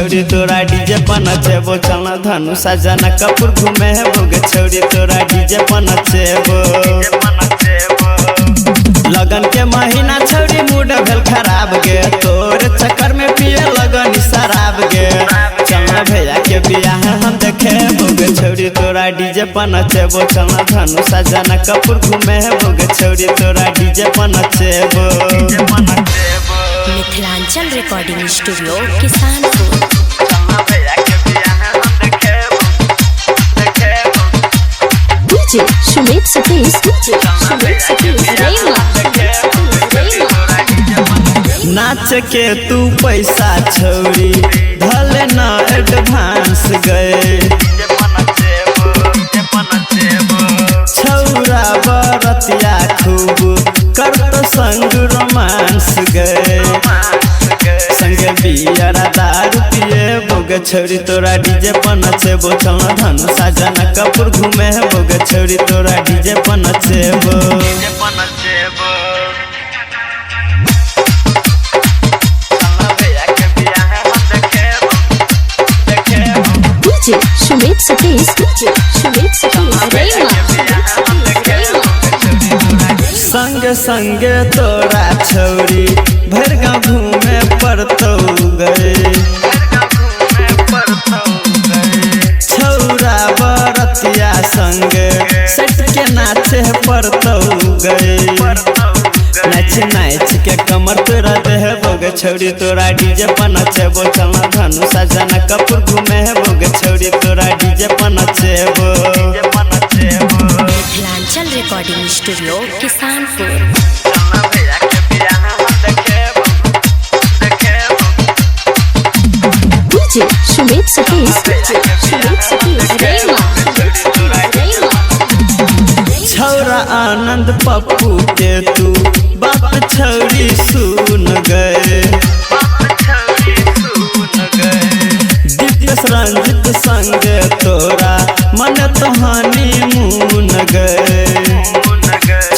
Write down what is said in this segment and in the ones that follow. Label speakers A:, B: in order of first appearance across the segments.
A: छौरी तोरा डीजे पर नचेबो चलना धनु सजना कपूर घूमे बोगे छौरी तोरा डीजे पर नचेबो लगन के महीना छौरी मूड भेल खराब गे तोरे चक्कर में पिए लगन शराब गे चलना भैया के बियाह हम देखे बोगे छौरी तोरा डीजे पर नचेबो चलना धनु सजना कपूर घूमे बोगे छौरी तोरा डीजे पर नचेबो
B: Mithilanchal recording studio Kisanpur
C: DJ Sumit Satish
A: नाच के तू पैसा छौरी धले न एडवांस गए छौरा बरतिया खूब करतो संग रोमांस गए संगे बियरा दारू पिए बोगे छौरी तोरा डीजे पर नचेबो चलना धनु सजना कपूर घूमे बोगे छौरी तोरा डीजे पर नचेबो
C: DJ Sumit Satish
A: संग संग तोरा छौरी भर गाँव घूमे पड़तौ गए छौरा बरतिया संग सट के नाचे पड़तौ गए नाच नाच के कमर तोरा देह बोगे छौरी तोरा डीजे पर नचेबो चलना धनु सजना कपूर घूमे बोगे छौरी तोरा डीजे पर नचेबो
B: Mithilanchal recording studio Kisanpur
C: DJ Sumit Satish
A: छौरा आनंद पप्पू के तू बाप छौरी सुन गए दिपेश रंजित संग तोरा मन तोहानी मुन गए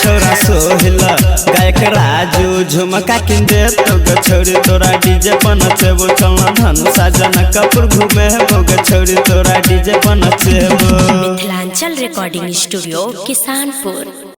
A: छौरा सोहिला गायक राजू झुमका किंदे तो गे छौरी तोरा डीजे पर नचेबो चलना धनु सजना कपूर घूमे बोगे छौरी तोरा डीजे पर नचेबो
B: मिथिलांचल रिकॉर्डिंग स्टूडियो किसानपुर।